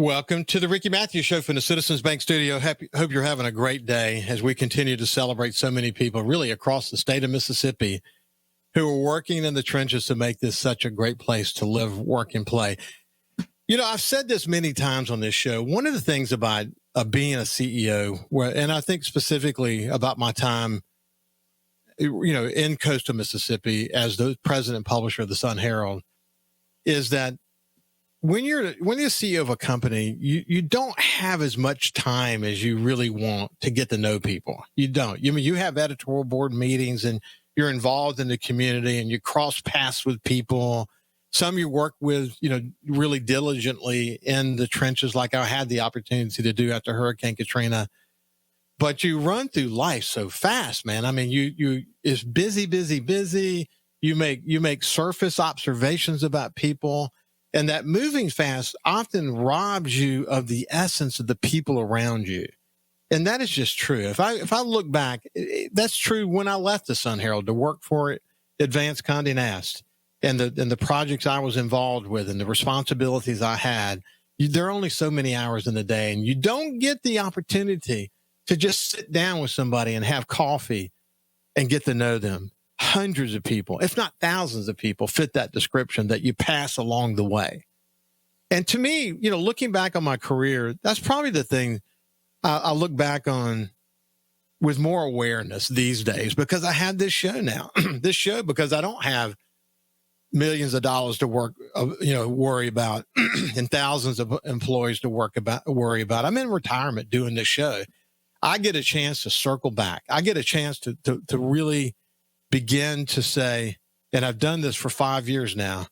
Welcome to the Ricky Matthews Show from the Citizens Bank Studio. Hope you're having a great day as we continue to celebrate so many people really across the state of Mississippi who are working in the trenches to make this such a great place to live, work, and play. You know, I've said this many times on this show. One of the things about being a CEO, and I think specifically about my time, in coastal Mississippi as the president and publisher of the Sun-Herald, is that when you're the CEO of a company, you don't have as much time as you really want to get to know people. You don't. You have editorial board meetings and you're involved in the community and you cross paths with people. Some you work with, really diligently in the trenches, like I had the opportunity to do after Hurricane Katrina. But you run through life so fast, man. I mean, it's busy. You make surface observations about people. And that moving fast often robs you of the essence of the people around you. And that is just true. If I look back, that's true when I left the Sun-Herald to work for Advanced Condé Nast and the projects I was involved with and the responsibilities I had. There are only so many hours in the day, and you don't get the opportunity to just sit down with somebody and have coffee and get to know them. Hundreds of people, if not thousands of people, fit that description that you pass along the way. And to me, looking back on my career, that's probably the thing I look back on with more awareness these days, because I have this show now. This show, because I don't have millions of dollars to worry about and thousands of employees to worry about. I'm in retirement doing this show. I get a chance to circle back. I get a chance to really begin to say, and I've done this for 5 years now,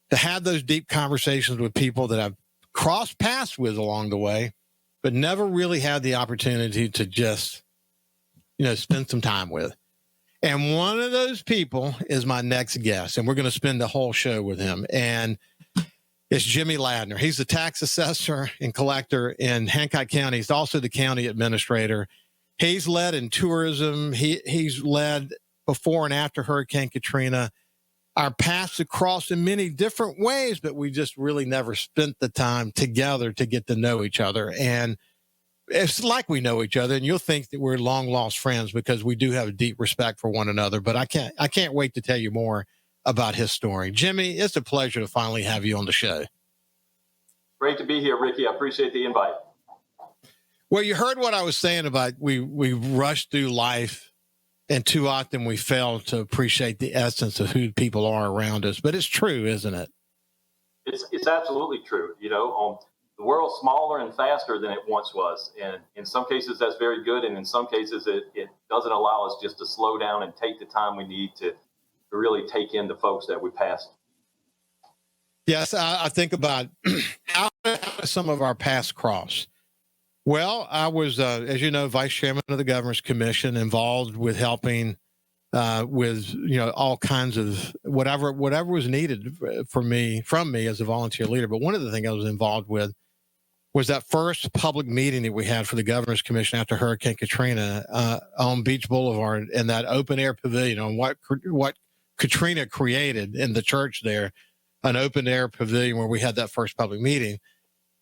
to have those deep conversations with people that I've crossed paths with along the way, but never really had the opportunity to just, spend some time with. And one of those people is my next guest, and we're going to spend the whole show with him. And it's Jimmie Ladner. He's the tax assessor and collector in Hancock County. He's also the county administrator. He's led in tourism. He's led before and after Hurricane Katrina. Our paths have crossed in many different ways, but we just really never spent the time together to get to know each other. And it's like we know each other, and you'll think that we're long lost friends because we do have a deep respect for one another. But I can't wait to tell you more about his story. Jimmie, it's a pleasure to finally have you on the show. Great to be here, Ricky. I appreciate the invite. Well, you heard what I was saying about we rush through life, and too often we fail to appreciate the essence of who people are around us. But it's true, isn't it? It's absolutely true. The world's smaller and faster than it once was. And in some cases, that's very good. And in some cases, it doesn't allow us just to slow down and take the time we need to really take in the folks that we passed. Yes, I think about how some of our paths cross. Well, I was, as you know, vice chairman of the Governor's Commission, involved with helping with, all kinds of whatever was needed from me as a volunteer leader. But one of the things I was involved with was that first public meeting that we had for the Governor's Commission after Hurricane Katrina on Beach Boulevard, in that open air pavilion, on what Katrina created in the church there, an open air pavilion where we had that first public meeting.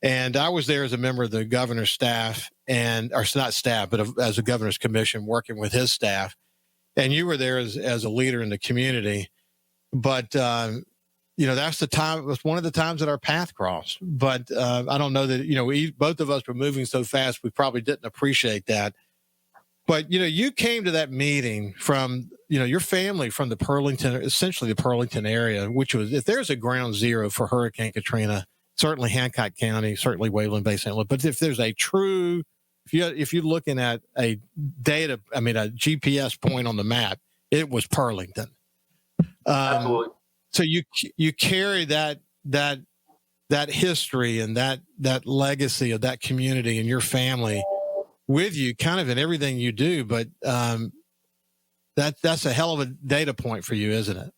And I was there as a member of the governor's staff, or not staff, but as a governor's commission, working with his staff. And you were there as a leader in the community. But, that's the time. It was one of the times that our path crossed. But I don't know that, both of us were moving so fast, we probably didn't appreciate that. But, you came to that meeting from, your family from essentially the Pearlington area, which was, if there's a ground zero for Hurricane Katrina, certainly Hancock County, certainly Waveland Bay, St. Louis. But if there's a true, if you're looking at a GPS point on the map, it was Pearlington. Absolutely. So you carry that history and that legacy of that community and your family with you, kind of in everything you do. But that's a hell of a data point for you, isn't it?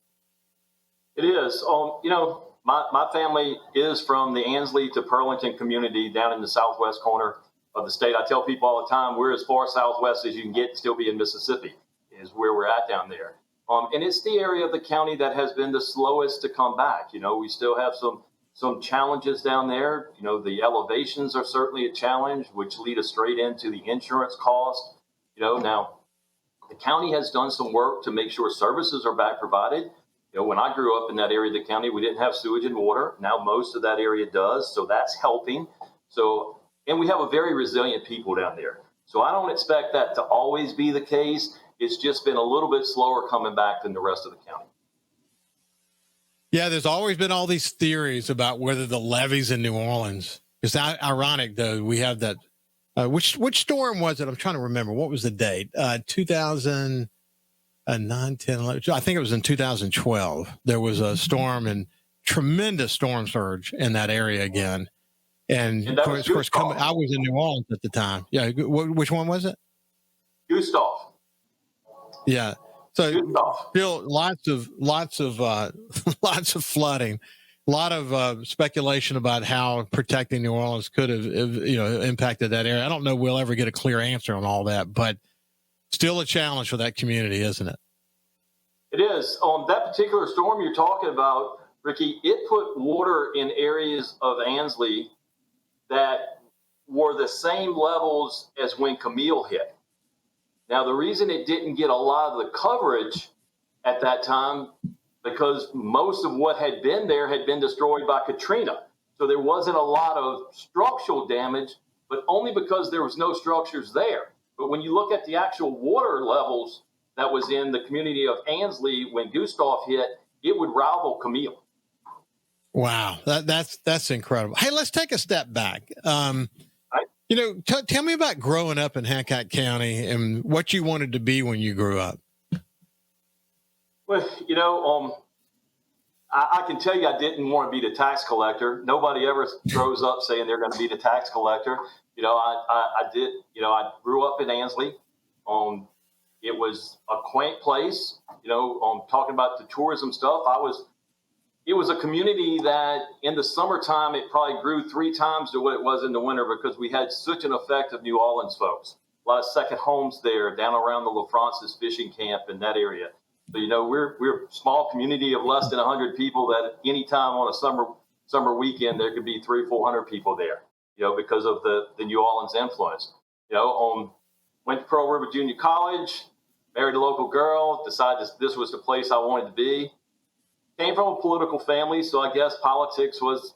It is. My family is from the Ansley to Pearlington community down in the southwest corner of the state. I tell people all the time, we're as far southwest as you can get and still be in Mississippi, is where we're at down there. And it's the area of the county that has been the slowest to come back. We still have some some challenges down there. You know, the elevations are certainly a challenge, which lead us straight into the insurance cost. You know, now the county has done some work to make sure services are back provided. You know, when I grew up in that area of the county, we didn't have sewage and water. Now most of that area does, so that's helping. So, and we have a very resilient people down there. So I don't expect that to always be the case. It's just been a little bit slower coming back than the rest of the county. Yeah, there's always been all these theories about whether the levees in New Orleans. It's ironic, though. We have that. Which storm was it? I'm trying to remember. What was the date? 2009, 10, 11. I think it was in 2012. There was a storm and tremendous storm surge in that area again. And of course, I was in New Orleans at the time. Yeah, which one was it? Gustav. Yeah. So still lots of flooding, a lot of speculation about how protecting New Orleans could have, impacted that area. I don't know we'll ever get a clear answer on all that, but still a challenge for that community, isn't it? It is. On that particular storm you're talking about, Ricky, it put water in areas of Ansley that were the same levels as when Camille hit. Now, the reason it didn't get a lot of the coverage at that time, because most of what had been there had been destroyed by Katrina. So there wasn't a lot of structural damage, but only because there was no structures there. But when you look at the actual water levels that was in the community of Ansley when Gustav hit, it would rival Camille. Wow, that's incredible. Hey, let's take a step back. Tell me about growing up in Hancock County and what you wanted to be when you grew up. Well, I can tell you I didn't want to be the tax collector. Nobody ever grows up saying they're going to be the tax collector. I did. I grew up in Ansley. It was a quaint place. Talking about the tourism stuff, it was a community that in the summertime, it probably grew 3 times to what it was in the winter because we had such an effect of New Orleans folks. A lot of second homes there down around the La Francis fishing camp in that area. So, we're a small community of less than 100 people that any time on a summer weekend, there could be 300 or 400 people there, because of the New Orleans influence. Went to Pearl River Junior College, married a local girl, decided this was the place I wanted to be. Came from a political family, so I guess politics was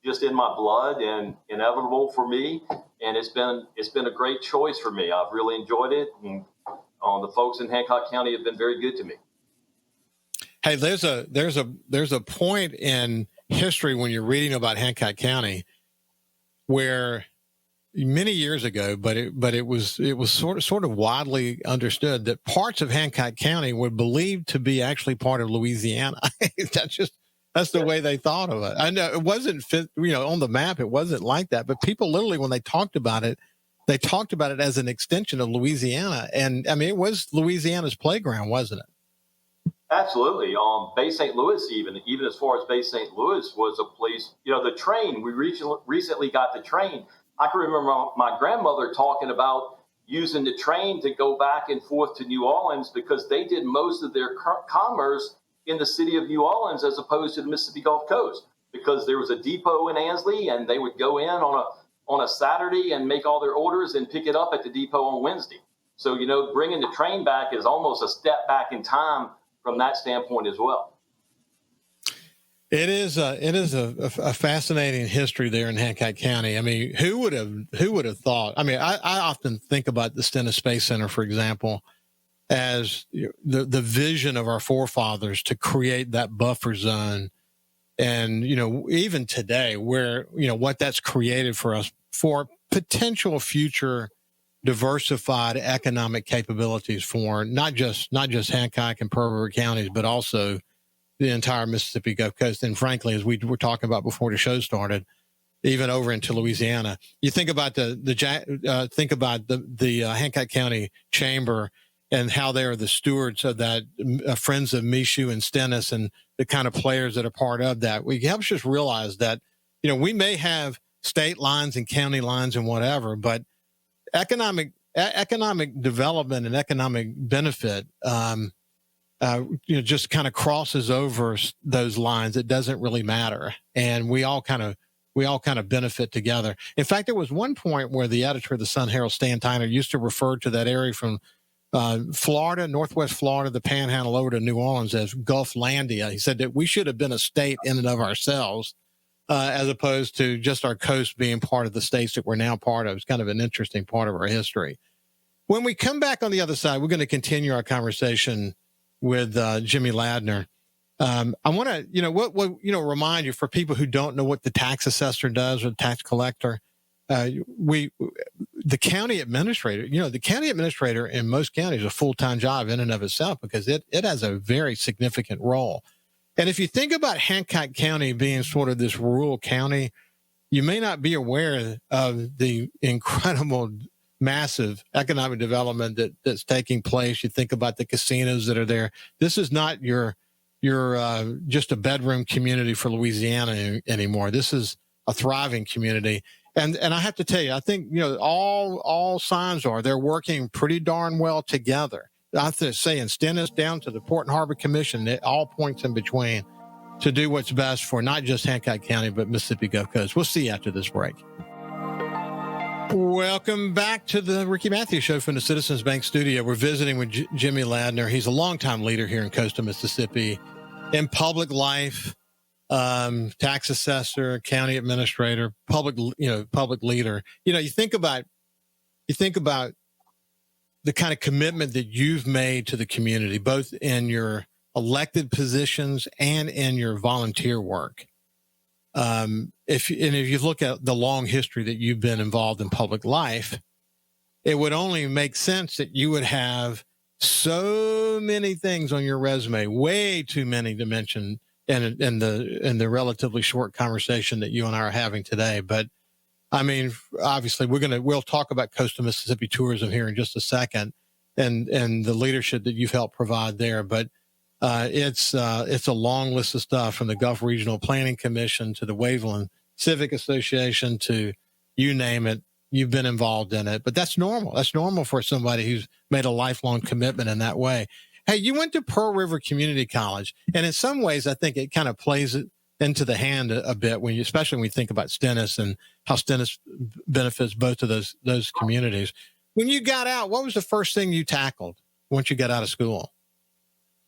just in my blood and inevitable for me. And it's been a great choice for me. I've really enjoyed it, and the folks in Hancock County have been very good to me. Hey, there's a point in history when you're reading about Hancock County where many years ago, but it was sort of widely understood that parts of Hancock County were believed to be actually part of Louisiana. That's the way they thought of it. I know it wasn't on the map. It wasn't like that, but people literally, when they talked about it as an extension of Louisiana. And I mean, it was Louisiana's playground, wasn't it? Absolutely. Bay St. Louis, even as far as Bay St. Louis was a place, the train, we recently got the train. I can remember my grandmother talking about using the train to go back and forth to New Orleans because they did most of their commerce in the city of New Orleans as opposed to the Mississippi Gulf Coast, because there was a depot in Ansley and they would go in on a Saturday and make all their orders and pick it up at the depot on Wednesday. So, bringing the train back is almost a step back in time from that standpoint as well. It is a fascinating history there in Hancock County. I mean, who would have thought? I mean, I often think about the Stennis Space Center, for example, as the vision of our forefathers to create that buffer zone. And, even today where, what that's created for us for potential future diversified economic capabilities for not just Hancock and Pearl River counties, but also the entire Mississippi Gulf Coast. And frankly, as we were talking about before the show started, even over into Louisiana, you think about the Hancock County Chamber and how they are the stewards of that, friends of Michoud and Stennis and the kind of players that are part of that. We helps just realize that, we may have state lines and county lines and whatever, but economic development and economic benefit just kind of crosses over those lines. It doesn't really matter. And we all kind of benefit together. In fact, there was one point where the editor of the Sun Herald, Stan Tyner, used to refer to that area from Florida, Northwest Florida, the Panhandle over to New Orleans as Gulflandia. He said that we should have been a state in and of ourselves, as opposed to just our coast being part of the states that we're now part of. It's kind of an interesting part of our history. When we come back on the other side, we're going to continue our conversation with Jimmie Ladner. I want to, remind you, for people who don't know what the tax assessor does or the tax collector, the county administrator, the county administrator in most counties is a full-time job in and of itself, because it has a very significant role. And if you think about Hancock County being sort of this rural county, you may not be aware of the incredible, massive economic development that's taking place. You think about the casinos that are there. This is not your just a bedroom community for Louisiana anymore. This is a thriving community. And I have to tell you, I think, all signs are they're working pretty darn well together. I have to say, in Stennis down to the Port and Harbor Commission, at all points in between, to do what's best for not just Hancock County, but Mississippi Gulf Coast. We'll see you after this break. Welcome back to the Ricky Matthews Show from the Citizens Bank studio. We're visiting with Jimmie Ladner. He's a longtime leader here in coastal Mississippi in public life, tax assessor, county administrator, public leader. You think about the kind of commitment that you've made to the community, both in your elected positions and in your volunteer work. If you look at the long history that you've been involved in public life, it would only make sense that you would have so many things on your resume, way too many to mention in the relatively short conversation that you and I are having today. But I mean, obviously we'll talk about coastal Mississippi tourism here in just a second and the leadership that you've helped provide there. But it's a long list of stuff, from the Gulf Regional Planning Commission to the Waveland Civic Association to you name it. You've been involved in it, but that's normal. That's normal for somebody who's made a lifelong commitment in that way. Hey, you went to Pearl River Community College, and in some ways, I think it kind of plays it into the hand a bit especially when you think about Stennis and how Stennis benefits both of those communities. When you got out, what was the first thing you tackled once you got out of school?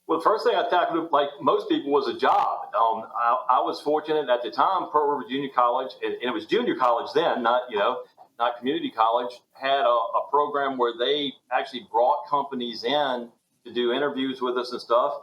Well, the first thing I tackled, like most people, was a job. I was fortunate at the time. Pearl River Junior College, and it was junior college then, not community college, had a program where they actually brought companies in to do interviews with us and stuff.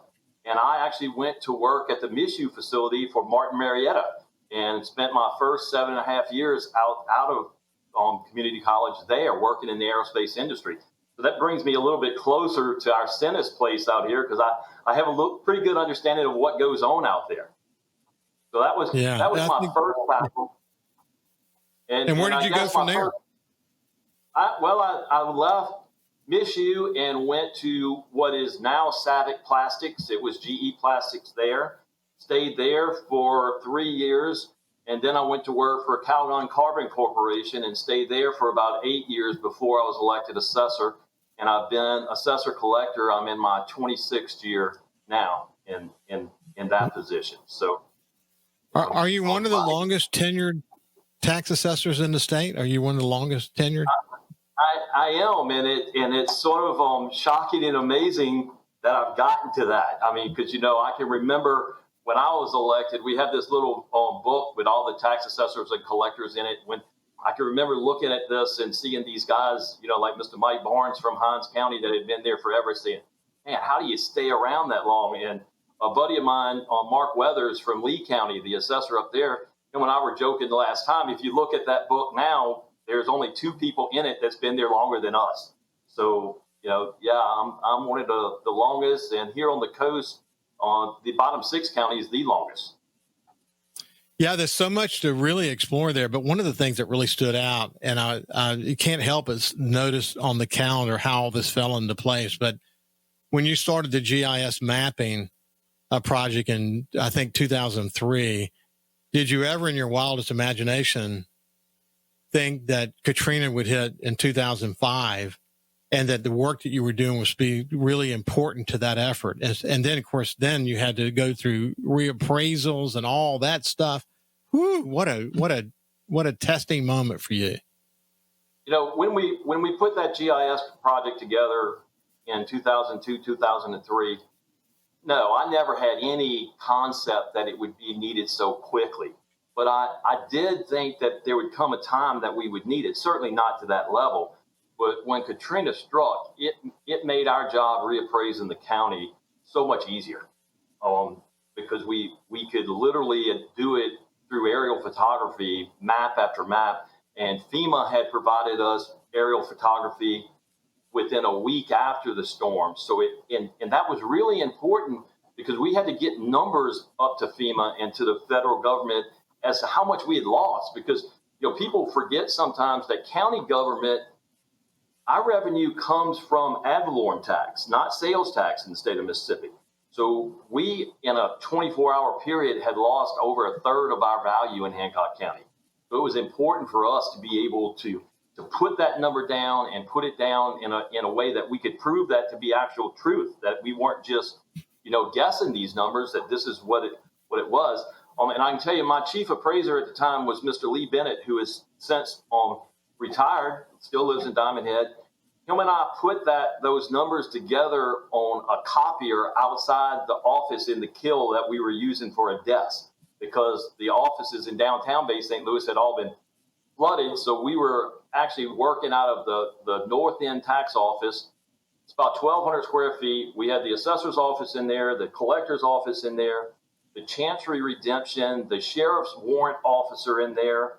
And I actually went to work at the MISU facility for Martin Marietta and spent my first 7.5 years out of community college there, working in the aerospace industry. So that brings me a little bit closer to our Stennis place out here, because I have a pretty good understanding of what goes on out there. So that was my first platform. And where did you go from there? I left MISU and went to what is now Savic Plastics. It was GE Plastics there. Stayed there for 3 years. And then I went to work for Calgon Carbon Corporation and stayed there for about 8 years before I was elected assessor. And I've been assessor collector. I'm in my 26th year now in that position. So, are you one of the longest tenured tax assessors in the state? Are you one of the longest tenured? I am, and it's sort of shocking and amazing that I've gotten to that. I mean, because I can remember when I was elected, we had this little book with all the tax assessors and collectors in it. When I can remember looking at this and seeing these guys, like Mr. Mike Barnes from Hinds County that had been there forever, saying, "Man, how do you stay around that long?" And a buddy of mine, Mark Weathers from Lee County, the assessor up there, and when I were joking the last time, if you look at that book now, there's only 2 people in it that's been there longer than us. So, I'm one of the longest, and here on the coast, on the bottom 6 counties, the longest. Yeah, there's so much to really explore there. But one of the things that really stood out, and I can't help but notice on the calendar how all this fell into place. But when you started the GIS mapping project in, I think, 2003, did you ever in your wildest imagination think that Katrina would hit in 2005 and that the work that you were doing was be really important to that effort. And then, of course, then you had to go through reappraisals and all that stuff. Whew, what a testing moment for you. You know, when we put that GIS project together in 2002, 2003, no, I never had any concept that it would be needed so quickly. But I did think that there would come a time that we would need it, certainly not to that level. But when Katrina struck, it made our job reappraising the county so much easier, because we could literally do it through aerial photography, map after map, and FEMA had provided us aerial photography within a week after the storm. So and that was really important because we had to get numbers up to FEMA and to the federal government as to how much we had lost. Because people forget sometimes that county government, our revenue comes from ad valorem tax, not sales tax in the state of Mississippi. So we, in a 24-hour period, had lost over a third of our value in Hancock County. So it was important for us to be able to put that number down and put it down in a way that we could prove that to be actual truth, that we weren't just, guessing these numbers, that this is what it was. And I can tell you, my chief appraiser at the time was Mr. Lee Bennett, who has since retired, still lives in Diamond Head. Him and I put those numbers together on a copier outside the office in the Kill that we were using for a desk, because the offices in downtown Bay St. Louis had all been flooded. So we were actually working out of the North End tax office. It's about 1,200 square feet. We had the assessor's office in there, the collector's office in there, the Chancery Redemption, the sheriff's warrant officer in there,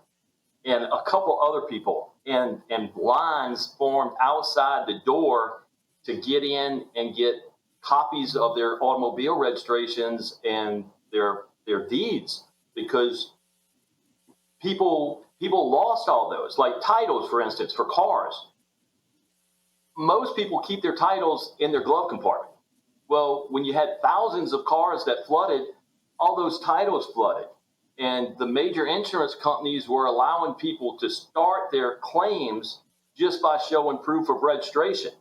and a couple other people. And lines formed outside the door to get in and get copies of their automobile registrations and their deeds, because people lost all those, like titles, for instance, for cars. Most people keep their titles in their glove compartment. Well, when you had thousands of cars that flooded, all those titles flooded. And the major insurance companies were allowing people to start their claims just by showing proof of registration,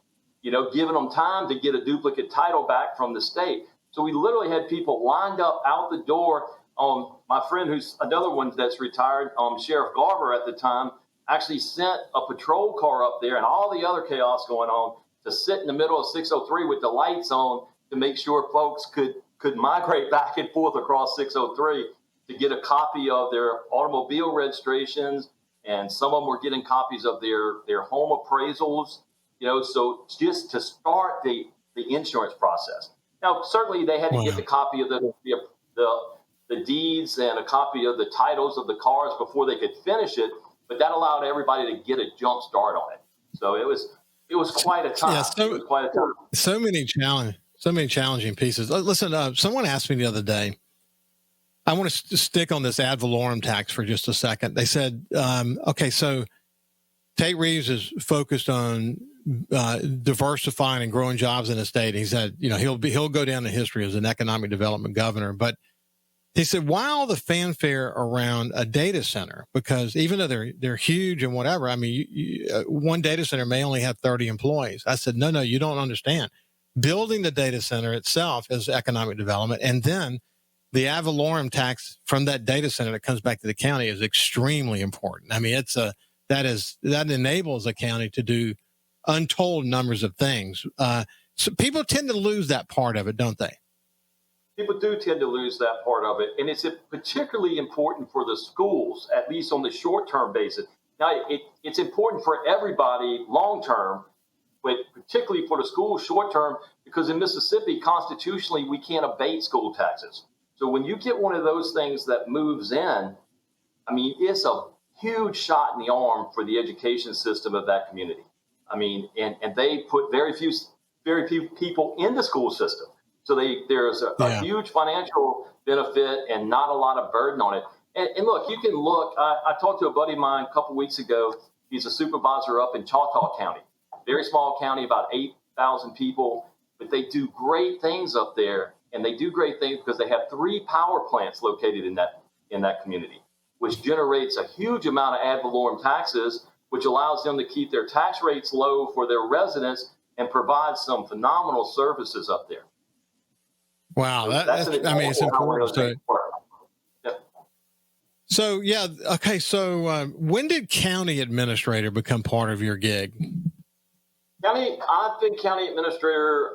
giving them time to get a duplicate title back from the state. So we literally had people lined up out the door. My friend, who's another one that's retired, Sheriff Garber at the time, actually sent a patrol car up there and all the other chaos going on to sit in the middle of 603 with the lights on to make sure folks could migrate back and forth across 603 to get a copy of their automobile registrations. And some of them were getting copies of their home appraisals, so just to start the insurance process. Now, certainly they had to get the copy of the deeds and a copy of the titles of the cars before they could finish it, but that allowed everybody to get a jump start on it. So it was quite a time. Yeah, it was quite a time. So many challenging pieces. Listen, someone asked me the other day, I want to stick on this ad valorem tax for just a second. They said, okay, so Tate Reeves is focused on diversifying and growing jobs in the state. He said, he'll go down in history as an economic development governor. But he said, why all the fanfare around a data center? Because even though they're huge and whatever, I mean, one data center may only have 30 employees. I said, no, you don't understand. Building the data center itself is economic development, and then the ad valorem tax from that data center that comes back to the county is extremely important. I mean, that enables a county to do untold numbers of things. So people tend to lose that part of it, don't they? People do tend to lose that part of it. And it's particularly important for the schools, at least on the short-term basis. Now, it's important for everybody long-term, but particularly for the schools short-term, because in Mississippi, constitutionally, we can't abate school taxes. So when you get one of those things that moves in, I mean, it's a huge shot in the arm for the education system of that community. I mean, and they put very few people in the school system. So there's a huge financial benefit and not a lot of burden on it. And look, you can look. I talked to a buddy of mine a couple weeks ago. He's a supervisor up in Choctaw County, very small county, about 8,000 people, but they do great things up there. And they do great things because they have 3 power plants located in that community, which generates a huge amount of ad valorem taxes which allows them to keep their tax rates low for their residents and provide some phenomenal services up there. Wow, So that's I mean, it's important. So yeah, okay. So when did county administrator become part of your gig? I've been county administrator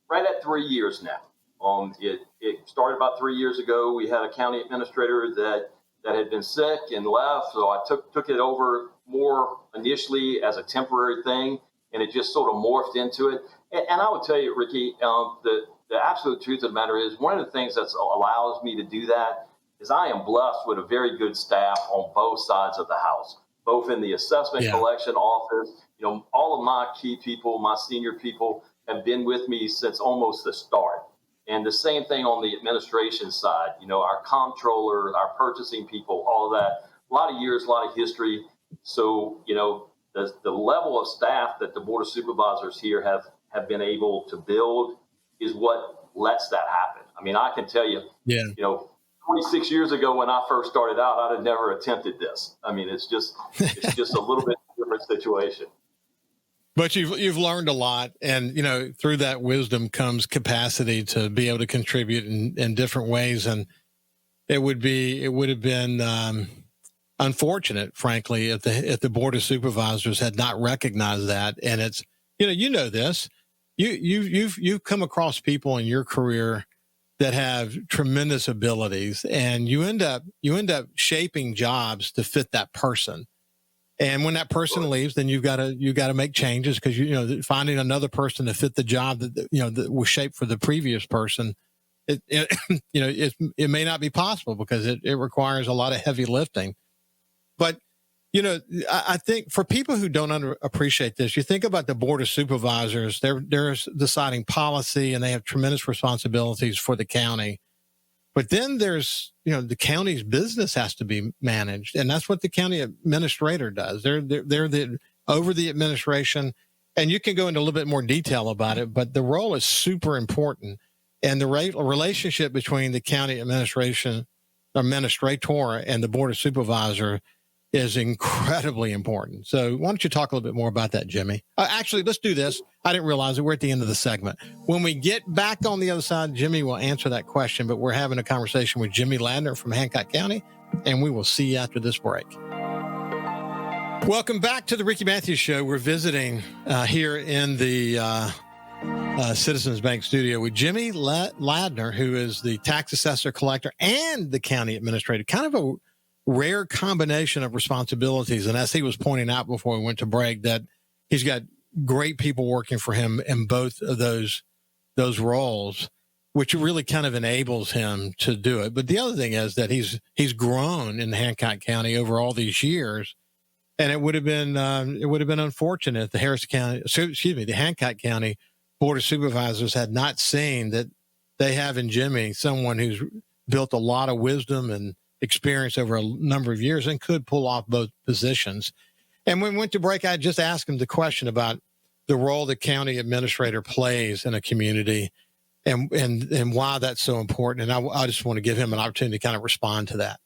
right at 3 years now. It started about 3 years ago. We had a county administrator that had been sick and left, so I took it over more initially as a temporary thing, and it just sort of morphed into it. And I would tell you, Ricky, the absolute truth of the matter is one of the things that allows me to do that is I am blessed with a very good staff on both sides of the house, both in the assessment collection office. All of my key people, my senior people, have been with me since almost the start. And the same thing on the administration side, our comptroller, our purchasing people, all of that, a lot of years, a lot of history. So, the level of staff that the Board of Supervisors here have been able to build is what lets that happen. I mean, I can tell you, 26 years ago when I first started out, I'd have never attempted this. I mean, it's just a little bit different situation. But you've learned a lot, and through that wisdom comes capacity to be able to contribute in different ways. And it would have been unfortunate, frankly, if the Board of Supervisors had not recognized that. And it's this, you've come across people in your career that have tremendous abilities, and you end up shaping jobs to fit that person. And when that person leaves, then you've got to make changes, because finding another person to fit the job that was shaped for the previous person, it may not be possible because it requires a lot of heavy lifting. But I think for people who don't appreciate this, you think about the Board of Supervisors. They're deciding policy, and they have tremendous responsibilities for the county. But then there's, the county's business has to be managed, and that's what the county administrator does. They're over the administration, and you can go into a little bit more detail about it, but the role is super important. And the relationship between the county administrator and the Board of Supervisor is incredibly important. So why don't you talk a little bit more about that, Jimmie? Actually, let's do this. I didn't realize it. We're at the end of the segment. When we get back on the other side, Jimmie will answer that question, but we're having a conversation with Jimmie Ladner from Hancock County, and we will see you after this break. Welcome back to the Ricky Matthews Show. We're visiting here in the Citizens Bank studio with Jimmie Ladner, who is the Tax Assessor Collector and the County Administrator. Kind of a rare combination of responsibilities. And as he was pointing out before we went to break, that he's got great people working for him in both of those roles, which really kind of enables him to do it. But the other thing is that he's grown in Hancock County over all these years. And it would have been unfortunate if the Hancock County Board of Supervisors had not seen that they have in Jimmie someone who's built a lot of wisdom and experience over a number of years and could pull off both positions. And when we went to break, I just asked him the question about the role the county administrator plays in a community and why that's so important. And I just want to give him an opportunity to kind of respond to that.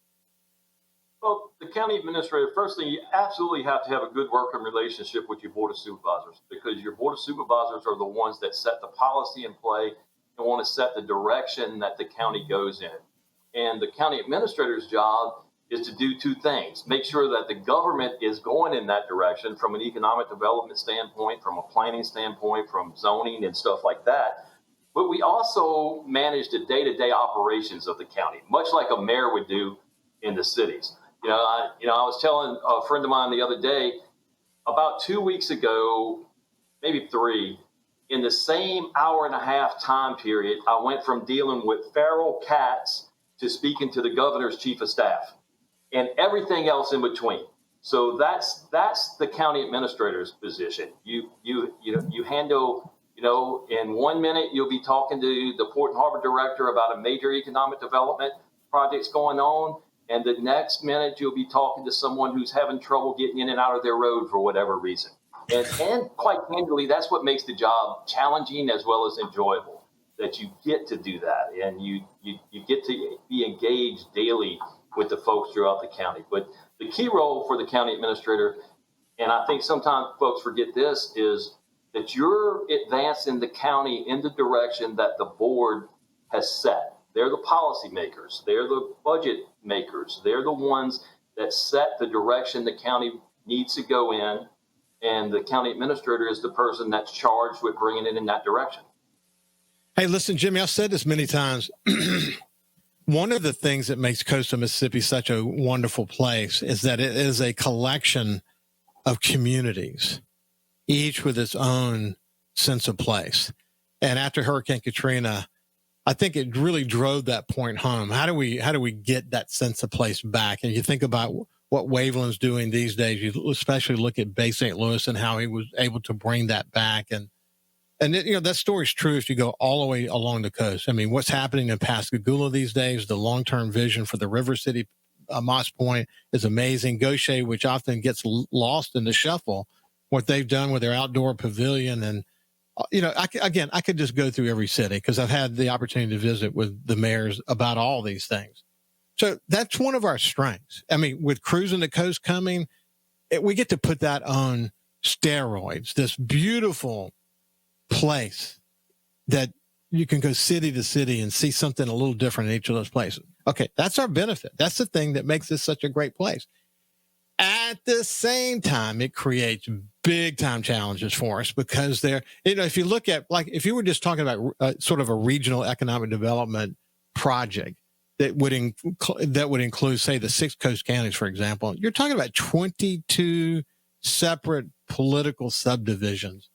Well, the county administrator, first thing, you absolutely have to have a good working relationship with your Board of Supervisors, because your Board of Supervisors are the ones that set the policy in play and want to set the direction that the county goes in. And the county administrator's job is to do two things: make sure that the government is going in that direction from an economic development standpoint, from a planning standpoint, from zoning and stuff like that. But we also manage the day-to-day operations of the county, much like a mayor would do in the cities. I was telling a friend of mine the other day, about 2 weeks ago, maybe 3, in the same hour and a half time period, I went from dealing with feral cats to speaking to the governor's chief of staff and everything else in between. So that's the county administrator's position. You handle, in 1 minute, you'll be talking to the Port and Harbor director about a major economic development projects going on. And the next minute, you'll be talking to someone who's having trouble getting in and out of their road for whatever reason. And quite candidly, that's what makes the job challenging as well as enjoyable, that you get to do that, and you get to be engaged daily with the folks throughout the county. But the key role for the county administrator And I think sometimes folks forget this is that you're advancing the county in the direction that the board has set. They're the policy makers. They're the budget makers. They're the ones that set the direction the county needs to go in. And the county administrator is the person that's charged with bringing it in that direction. Hey, listen, Jimmy, I've said this many times. One of the things that makes coastal Mississippi such a wonderful place is that it is a collection of communities, each with its own sense of place. And after Hurricane Katrina, I think it really drove that point home. How do we get that sense of place back? And you think about what Waveland's doing these days. You especially look at Bay St. Louis and how he was able to bring that back. And that story's true if you go all the way along the coast. I mean, what's happening in Pascagoula these days, the long-term vision for the River City Moss Point is amazing. Gaucher, which often gets lost in the shuffle, what they've done with their outdoor pavilion. And, I could just go through every city because I've had the opportunity to visit with the mayors about all these things. So that's one of our strengths. I mean, with Cruising the Coast coming, we get to put that on steroids, this beautiful place that you can go city to city and see something a little different in each of those places. Okay, that's our benefit. That's the thing that makes this such a great place. At the same time, it creates big time challenges for us because if you look at, like, if you were just talking about sort of a regional economic development project that would include, say, the 6 coast counties, for example, you're talking about 22 separate political subdivisions.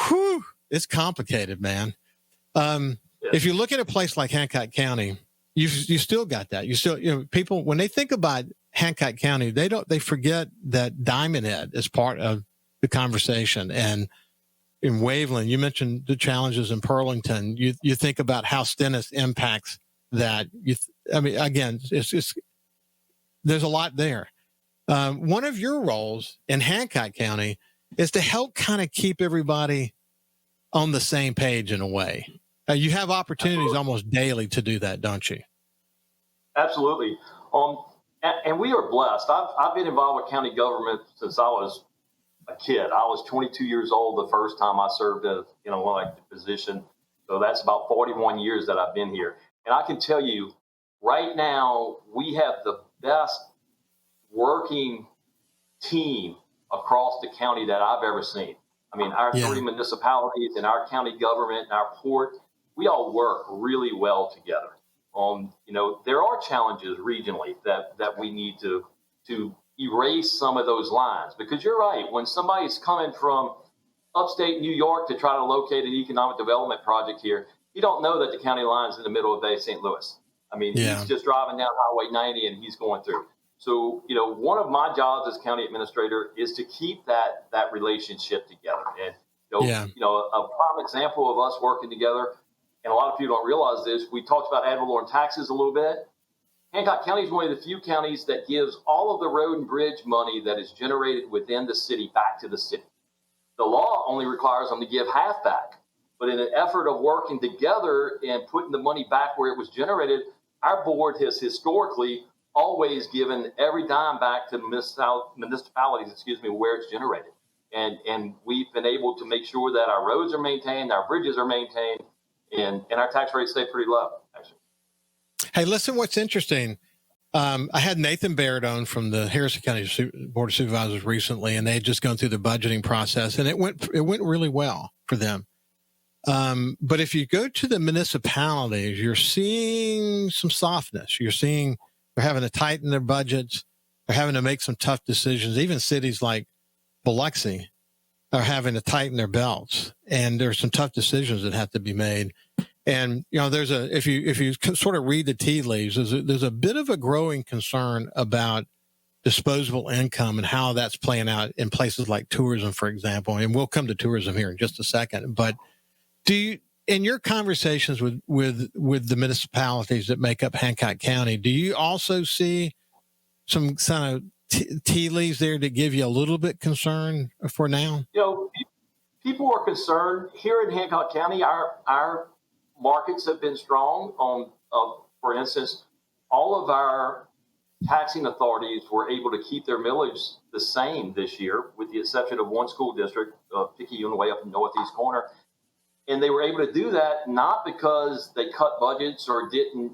Whew, it's complicated, man. If you look at a place like Hancock County, you still got that. You still, people, when they think about Hancock County, they forget that Diamond Head is part of the conversation. And in Waveland, you mentioned the challenges in Pearlington. You think about how Stennis impacts that. Again, there's a lot there. One of your roles in Hancock County is to help kind of keep everybody on the same page in a way. You have opportunities almost daily to do that, don't you? Absolutely. And we are blessed. I've been involved with county government since I was a kid. I was 22 years old the first time I served in an elected position. So that's about 41 years that I've been here. And I can tell you right now, we have the best working team across the county that I've ever seen. I mean, our 3 municipalities and our county government and our port, we all work really well together. There are challenges regionally that we need to erase some of those lines, because you're right. When somebody's coming from upstate New York to try to locate an economic development project here, you don't know that the county line's in the middle of Bay St. Louis. I mean, he's just driving down Highway 90 and he's going through. So, one of my jobs as county administrator is to keep that relationship together. And, a prime example of us working together, and a lot of people don't realize this, we talked about ad valorem taxes a little bit. Hancock County is one of the few counties that gives all of the road and bridge money that is generated within the city back to the city. The law only requires them to give half back. But in an effort of working together and putting the money back where it was generated, our board has historically always given every dime back to municipalities, where it's generated. And we've been able to make sure that our roads are maintained, our bridges are maintained, and our tax rates stay pretty low, actually. Hey, listen, what's interesting, I had Nathan Baird on from the Harrison County Board of Supervisors recently, and they had just gone through the budgeting process, and it went really well for them. But if you go to the municipalities, you're seeing some softness. You're seeing they're having to tighten their budgets. They're having to make some tough decisions. Even cities like Biloxi are having to tighten their belts, and there's some tough decisions that have to be made. And, if you sort of read the tea leaves, there's a bit of a growing concern about disposable income and how that's playing out in places like tourism, for example. And we'll come to tourism here in just a second. But do you, in your conversations with the municipalities that make up Hancock County, do you also see some kind of tea leaves there that give you a little bit concern for now? People are concerned here in Hancock County. Our markets have been strong. For instance, all of our taxing authorities were able to keep their millage the same this year, with the exception of one school district, Picayune, way up in the northeast corner. And they were able to do that not because they cut budgets or didn't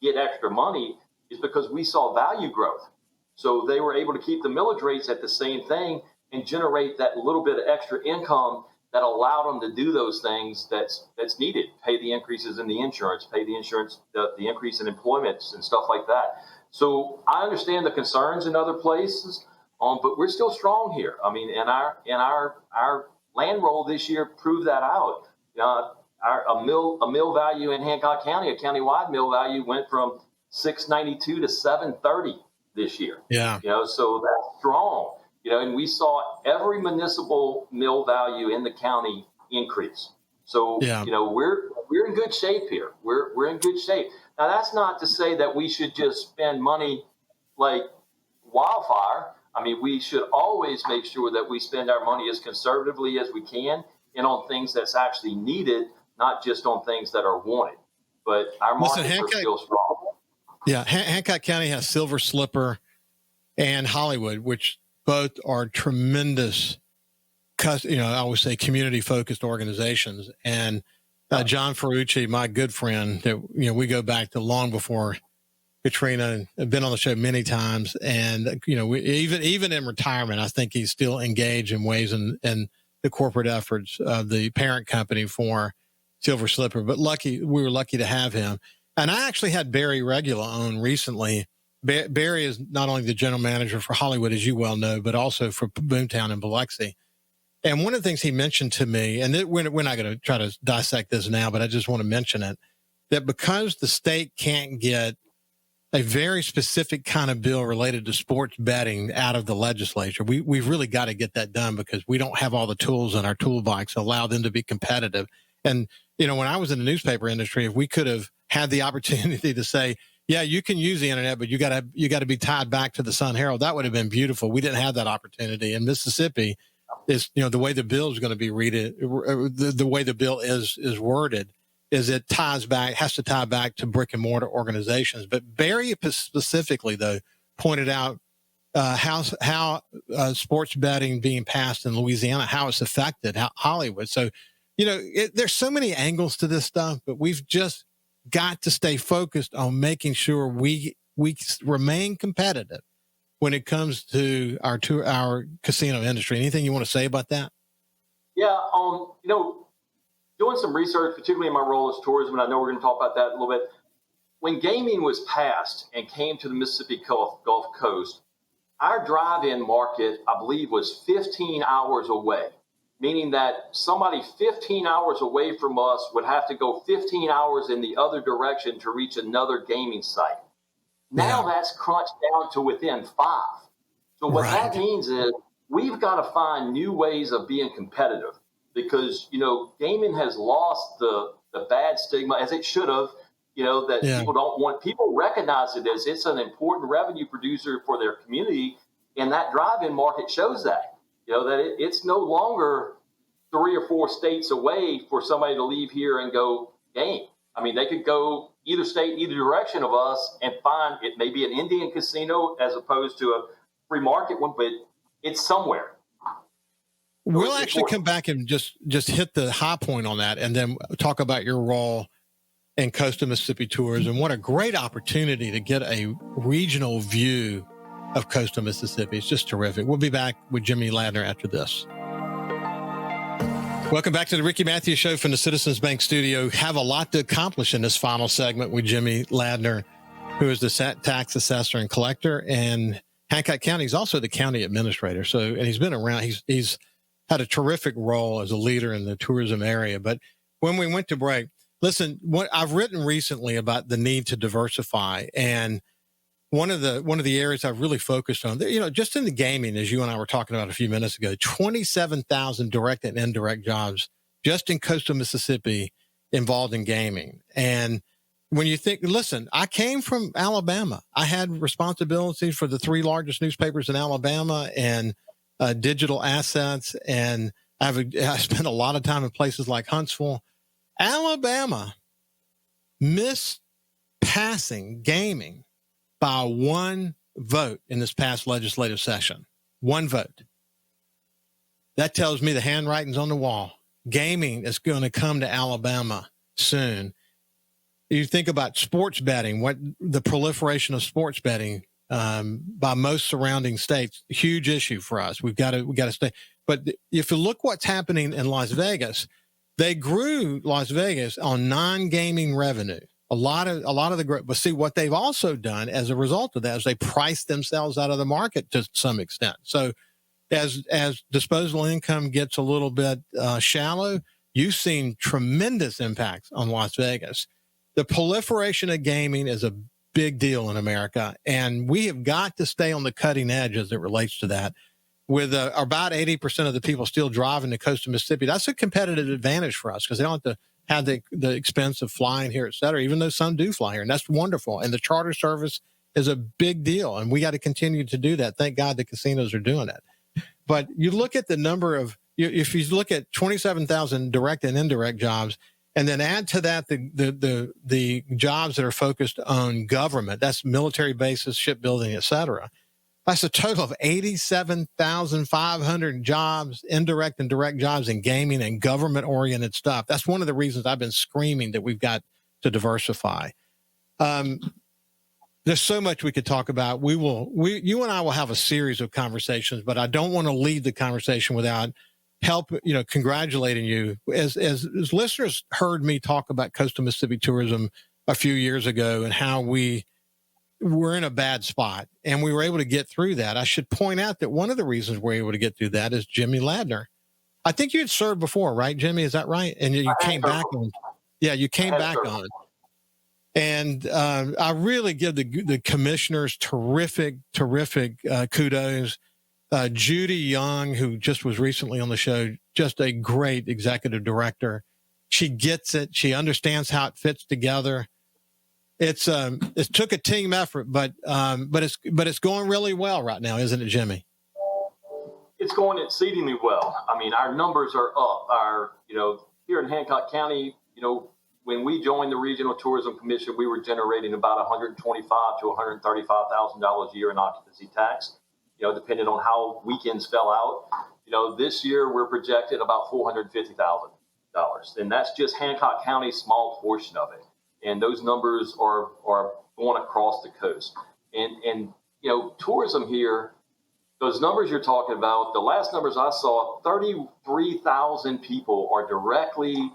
get extra money, it's because we saw value growth. So they were able to keep the millage rates at the same thing and generate that little bit of extra income that allowed them to do those things that's needed. Pay the increases in the insurance, pay the insurance, the increase in employment and stuff like that. So I understand the concerns in other places, but we're still strong here. I mean, and our land roll this year proved that out. A mill value in Hancock County, a countywide mill value, went from 692 to 730 this year. Yeah. So that's strong. And we saw every municipal mill value in the county increase. So, yeah. We're in good shape here. We're in good shape. Now, that's not to say that we should just spend money like wildfire. I mean, we should always make sure that we spend our money as conservatively as we can and on things that's actually needed, not just on things that are wanted. But our markets are still strong. Yeah, Hancock County has Silver Slipper and Hollywood, which both are tremendous, I always say community-focused organizations. And John Ferrucci, my good friend, that we go back to long before Katrina, and have been on the show many times. And even in retirement, I think he's still engaged in ways in the corporate efforts of the parent company for Silver Slipper. But we were lucky to have him. And I actually had Barry Regula on recently. Barry is not only the general manager for Hollywood, as you well know, but also for Boomtown and Biloxi. And one of the things he mentioned to me, and we're not going to try to dissect this now, but I just want to mention it, that because the state can't get a very specific kind of bill related to sports betting out of the legislature, we've really got to get that done, because we don't have all the tools in our toolbox to allow them to be competitive. And, when I was in the newspaper industry, if we could have had the opportunity to say, yeah, you can use the internet, but you got to be tied back to the Sun Herald, that would have been beautiful. We didn't have that opportunity. In Mississippi, is the way the bill is going to be the way the bill is worded, is it has to tie back to brick and mortar organizations. But Barry specifically, though, pointed out how sports betting being passed in Louisiana, how it's affected Hollywood. So, there's so many angles to this stuff, but we've just got to stay focused on making sure we remain competitive when it comes to our casino industry. Anything you want to say about that? Yeah, doing some research, particularly in my role as tourism, and I know we're going to talk about that a little bit. When gaming was passed and came to the Mississippi Gulf Coast, our drive-in market, I believe, was 15 hours away, meaning that somebody 15 hours away from us would have to go 15 hours in the other direction to reach another gaming site. Now that's crunched down to within 5. So what that means is we've got to find new ways of being competitive, because, gaming has lost the bad stigma, as it should have, that people don't want. People recognize it as it's an important revenue producer for their community. And that drive-in market shows that, that it's no longer 3 or 4 states away for somebody to leave here and go game. I mean, they could go either state, either direction of us, and find it may be an Indian casino as opposed to a free market one, but it's somewhere. We'll actually come back and just hit the high point on that, and then talk about your role in Coastal Mississippi Tourism. What a great opportunity to get a regional view of Coastal Mississippi. It's just terrific. We'll be back with Jimmie Ladner after this. Welcome back to the Ricky Matthews Show from the Citizens Bank Studio. Have a lot to accomplish in this final segment with Jimmie Ladner, who is the Tax Assessor and Collector, and Hancock County. He's also the county administrator. And he's been around. He's had a terrific role as a leader in the tourism area. But when we went to break, listen, what I've written recently about the need to diversify, and one of the areas I've really focused on, just in the gaming, as you and I were talking about a few minutes ago, 27,000 direct and indirect jobs just in Coastal Mississippi involved in gaming. And when you think, listen, I came from Alabama. I had responsibilities for the 3 largest newspapers in Alabama and digital assets. And I spent a lot of time in places like Huntsville. Alabama missed passing gaming by 1 vote in this past legislative session. One vote. That tells me the handwriting's on the wall. Gaming is going to come to Alabama soon. You think about sports betting, what the proliferation of sports betting by most surrounding states, huge issue for us. We got to stay. But if you look what's happening in Las Vegas, they grew Las Vegas on non-gaming revenue. A lot of the growth. But see, what they've also done as a result of that is they priced themselves out of the market to some extent. So as disposable income gets a little bit shallow, you've seen tremendous impacts on Las Vegas. The proliferation of gaming is a big deal in America, and we have got to stay on the cutting edge as it relates to that. With about 80% of the people still driving the coast of Mississippi, that's a competitive advantage for us because they don't have to have the expense of flying here, et cetera, even though some do fly here, and that's wonderful. And the charter service is a big deal, and we got to continue to do that. Thank God the casinos are doing it. But you look at the number of, if you look at 27,000 direct and indirect jobs, and then add to that the jobs that are focused on government, that's military bases, shipbuilding, et cetera. That's a total of 87,500 jobs, indirect and direct jobs in gaming and government-oriented stuff. That's one of the reasons I've been screaming that we've got to diversify. There's so much we could talk about. You and I will have a series of conversations, but I don't want to leave the conversation without congratulating you. As listeners heard me talk about coastal Mississippi tourism a few years ago and how we're in a bad spot, and we were able to get through that. I should point out that one of the reasons we're able to get through that is Jimmie Ladner. I think you had served before, right, Jimmie? Is that right? And you came back on. Yeah, you came back on. And I really give the commissioners terrific kudos. Judy Young, who just was recently on the show, just a great executive director. She gets it. She understands how it fits together. It took a team effort, but it's going really well right now, isn't it, Jimmie? It's going exceedingly well. I mean, our numbers are up. Here in Hancock County, when we joined the Regional Tourism Commission, we were generating about $125,000 to $135,000 a year in occupancy tax, depending on how weekends fell out. This year we're projected about $450,000. And that's just Hancock County's small portion of it. And those numbers are going across the coast. And tourism here, those numbers you're talking about, the last numbers I saw, 33,000 people are directly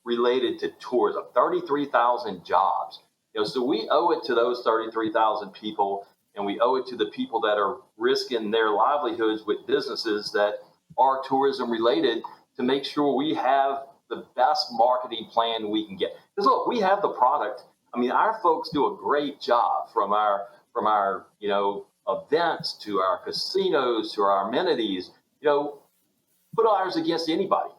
related to tourism, 33,000 jobs. So we owe it to those 33,000 people, and we owe it to the people that are risking their livelihoods with businesses that are tourism related to make sure we have the best marketing plan we can get. Because look, we have the product. I mean, our folks do a great job from our events to our casinos to our amenities. Put ours against anybody.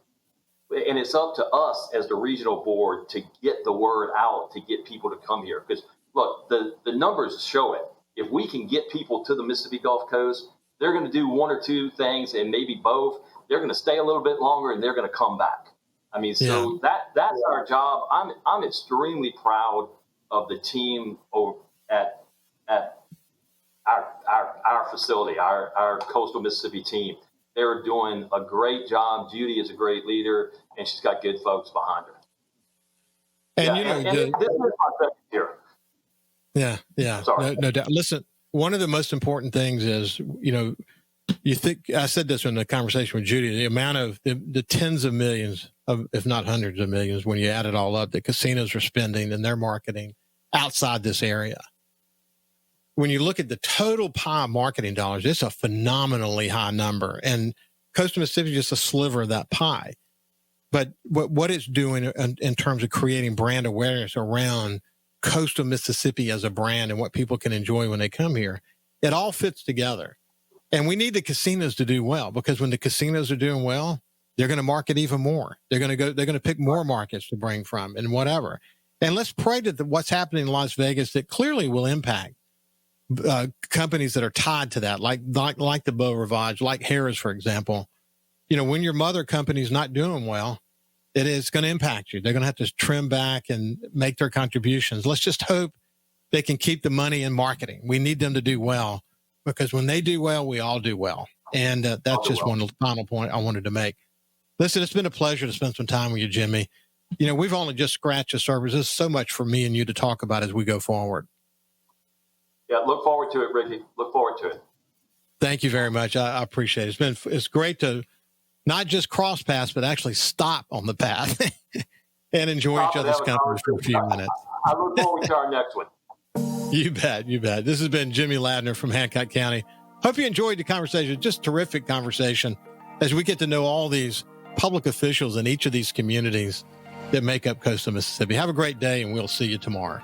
And it's up to us as the regional board to get the word out, to get people to come here. Because look, the numbers show it. If we can get people to the Mississippi Gulf Coast, they're going to do one or two things and maybe both. They're going to stay a little bit longer and they're going to come back. I mean, so that's our job. I'm extremely proud of the team at our facility, our coastal Mississippi team. They're doing a great job. Judy is a great leader, and she's got good folks behind her. And this is my second year. Yeah. Sorry. No doubt. Listen, one of the most important things is, you think, I said this in the conversation with Judy, the amount of the tens of millions of, if not hundreds of millions, when you add it all up, that casinos are spending in their marketing outside this area. When you look at the total pie of marketing dollars, it's a phenomenally high number. And coastal Mississippi is just a sliver of that pie. But what it's doing in terms of creating brand awareness around coastal Mississippi as a brand and what people can enjoy when they come here, it all fits together. And we need the casinos to do well, because when the casinos are doing well, they're going to market even more. They're going to pick more markets to bring from and whatever. And let's pray that what's happening in Las Vegas that clearly will impact companies that are tied to that, like the Beau Rivage, like Harrah's, for example. When your mother company's not doing well, it is going to impact you. They're going to have to trim back and make their contributions. Let's just hope they can keep the money in marketing. We need them to do well, because when they do well, we all do well. And that's just one final point I wanted to make. Listen, it's been a pleasure to spend some time with you, Jimmie. You know, we've only just scratched the surface. There's so much for me and you to talk about as we go forward. Yeah, look forward to it, Ricky. Look forward to it. Thank you very much. I appreciate it. It's great to not just cross paths, but actually stop on the path and enjoy each other's company for a few minutes. I look forward to our next one. You bet. You bet. This has been Jimmie Ladner from Hancock County. Hope you enjoyed the conversation. Just terrific conversation as we get to know all these public officials in each of these communities that make up coastal Mississippi. Have a great day, and we'll see you tomorrow.